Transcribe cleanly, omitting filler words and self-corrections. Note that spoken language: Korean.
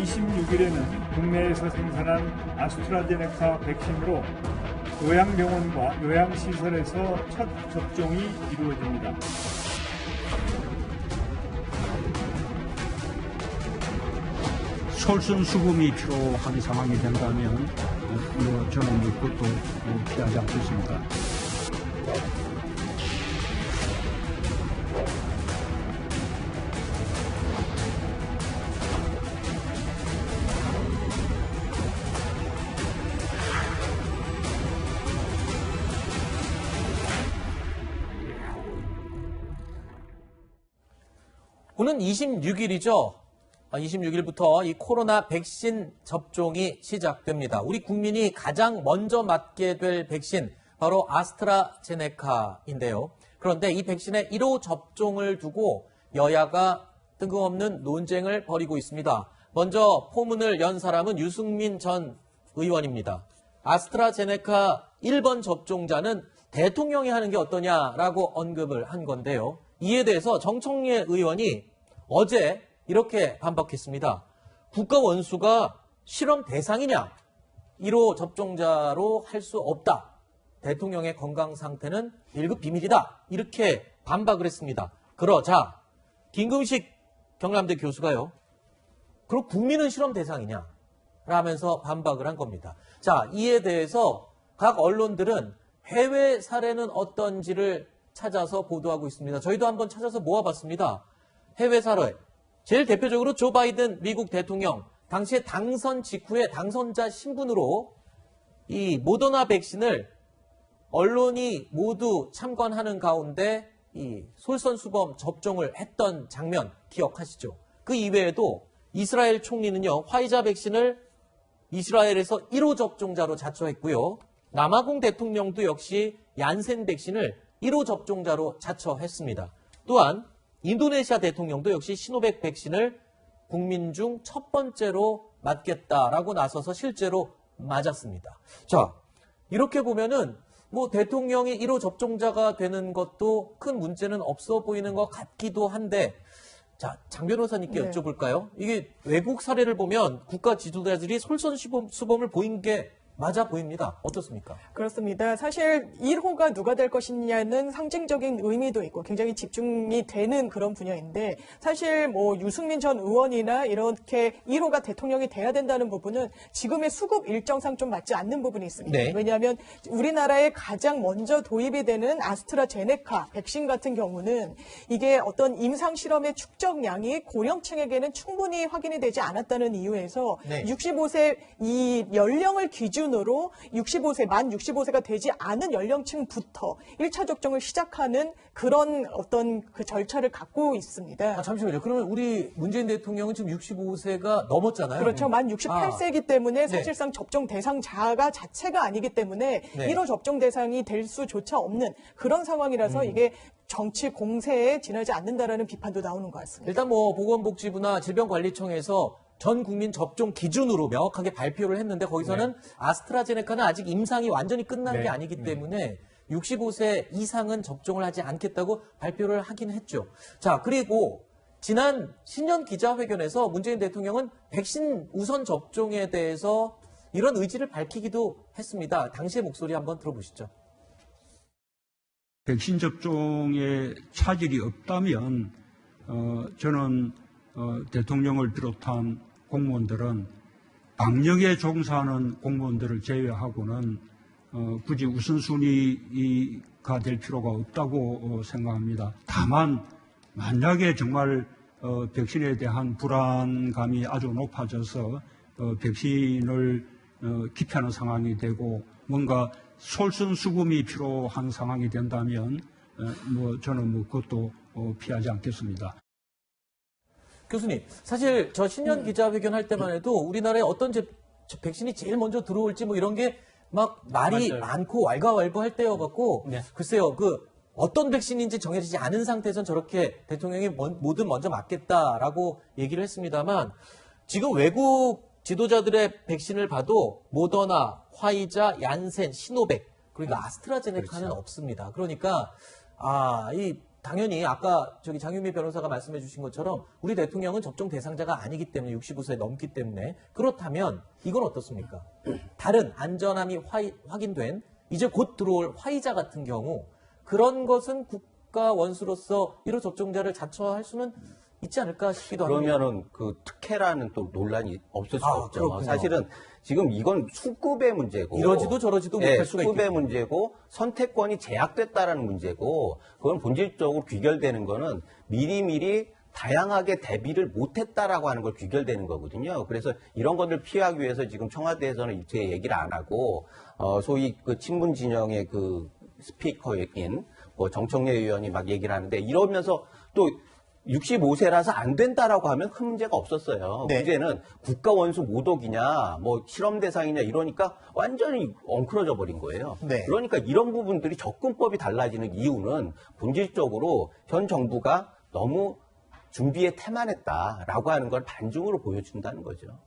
26일에는 국내에서 생산한 아스트라제네카 백신으로 요양병원과 요양시설에서 첫 접종이 이루어집니다. 솔선수범이 필요한 상황이 된다면 저는 그것도 피하지 않겠습니다. 오는 26일이죠. 26일부터 이 코로나 백신 접종이 시작됩니다. 우리 국민이 가장 먼저 맞게 될 백신, 바로 아스트라제네카인데요. 그런데 이 백신의 1호 접종을 두고 여야가 뜬금없는 논쟁을 벌이고 있습니다. 먼저 포문을 연 사람은 유승민 전 의원입니다. 아스트라제네카 1번 접종자는 대통령이 하는 게 어떠냐라고 언급을 한 건데요. 이에 대해서 정청래 의원이 어제 이렇게 반박했습니다. 국가 원수가 실험 대상이냐? 1호 접종자로 할 수 없다. 대통령의 건강 상태는 1급 비밀이다. 이렇게 반박을 했습니다. 그러자 김금식 경남대 교수가요. 그럼 국민은 실험 대상이냐? 라면서 반박을 한 겁니다. 자, 이에 대해서 각 언론들은 해외 사례는 어떤지를 찾아서 보도하고 있습니다. 저희도 한번 찾아서 모아봤습니다. 해외 사례. 제일 대표적으로 조 바이든 미국 대통령, 당시에 당선 직후에 당선자 신분으로 이 모더나 백신을 언론이 모두 참관하는 가운데 이 솔선수범 접종을 했던 장면 기억하시죠? 그 이외에도 이스라엘 총리는요, 화이자 백신을 이스라엘에서 1호 접종자로 자처했고요. 남아공 대통령도 역시 얀센 백신을 1호 접종자로 자처했습니다. 또한 인도네시아 대통령도 역시 시노백 백신을 국민 중 첫 번째로 맞겠다라고 나서서 실제로 맞았습니다. 자, 이렇게 보면은 뭐 대통령이 1호 접종자가 되는 것도 큰 문제는 없어 보이는 것 같기도 한데, 자, 장 변호사님께 여쭤볼까요? 이게 외국 사례를 보면 국가 지도자들이 솔선수범을 보인 게 맞아 보입니다. 어떻습니까? 그렇습니다. 사실 1호가 누가 될 것이냐는 상징적인 의미도 있고 굉장히 집중이 되는 그런 분야인데, 사실 뭐 유승민 전 의원이나 이렇게 1호가 대통령이 돼야 된다는 부분은 지금의 수급 일정상 좀 맞지 않는 부분이 있습니다. 네. 왜냐하면 우리나라에 가장 먼저 도입이 되는 아스트라제네카 백신 같은 경우는 이게 어떤 임상 실험의 축적량이 고령층에게는 충분히 확인이 되지 않았다는 이유에서 65세 이 연령을 기준으로 65세, 만 65세가 되지 않은 연령층부터 1차 접종을 시작하는 그런 어떤 그 절차를 갖고 있습니다. 잠시만요. 그러면 우리 문재인 대통령은 지금 65세가 넘었잖아요. 그렇죠. 만 68세이기 때문에 사실상 접종 대상자가 자체가 아니기 때문에 1호 접종 대상이 될 수조차 없는 그런 상황이라서 이게 정치 공세에 지나지 않는다라는 비판도 나오는 것 같습니다. 일단 뭐 보건복지부나 질병관리청에서 전 국민 접종 기준으로 명확하게 발표를 했는데, 거기서는 아스트라제네카는 아직 임상이 완전히 끝난 게 아니기 때문에 65세 이상은 접종을 하지 않겠다고 발표를 하긴 했죠. 자, 그리고 지난 신년 기자회견에서 문재인 대통령은 백신 우선 접종에 대해서 이런 의지를 밝히기도 했습니다. 당시의 목소리 한번 들어보시죠. 백신 접종에 차질이 없다면 저는 대통령을 비롯한 공무원들은 방역에 종사하는 공무원들을 제외하고는 굳이 우선순위가 될 필요가 없다고 생각합니다. 다만 만약에 정말 백신에 대한 불안감이 아주 높아져서 백신을 기피하는 상황이 되고 뭔가 솔선수범이 필요한 상황이 된다면 저는 그것도 피하지 않겠습니다. 교수님, 사실 저 신년 기자회견 할 때만 해도 우리나라에 어떤 백신이 제일 먼저 들어올지 뭐 이런 게 막 말이 많고 왈가왈부할 때여갖고 글쎄요, 그 어떤 백신인지 정해지지 않은 상태에선 저렇게 대통령이 뭐든 먼저 맞겠다라고 얘기를 했습니다만, 지금 외국 지도자들의 백신을 봐도 모더나, 화이자, 얀센, 시노백, 그리고 아스트라제네카는 없습니다. 그러니까 이 당연히 아까 장윤미 변호사가 말씀해 주신 것처럼 우리 대통령은 접종 대상자가 아니기 때문에 65세 넘기 때문에 그렇다면 이건 어떻습니까? 다른 안전함이 확인된 이제 곧 들어올 화이자 같은 경우 그런 것은 국가 원수로서 1호 접종자를 자처할 수는 있지 않을까 싶기도 합니다. 그러면은 그 특혜라는 또 논란이 없을 수가 없죠. 그렇군요. 사실은 지금 이건 수급의 문제고 이러지도 저러지도 못할 수가 수급의 있겠군요. 문제고 선택권이 제약됐다라는 문제고 그건 본질적으로 귀결되는 거는 미리미리 다양하게 대비를 못했다라고 하는 걸 귀결되는 거거든요. 그래서 이런 것들 피하기 위해서 지금 청와대에서는 일체 얘기를 안 하고 소위 그 친문 진영의 그 스피커인 뭐 정청래 의원이 막 얘기를 하는데 이러면서 또 65세라서 안 된다라고 하면 큰 문제가 없었어요. 네. 문제는 국가 원수 모독이냐, 뭐 실험 대상이냐 이러니까 완전히 엉클어져 버린 거예요. 네. 그러니까 이런 부분들이 접근법이 달라지는 이유는 본질적으로 현 정부가 너무 준비에 태만했다라고 하는 걸 반증으로 보여준다는 거죠.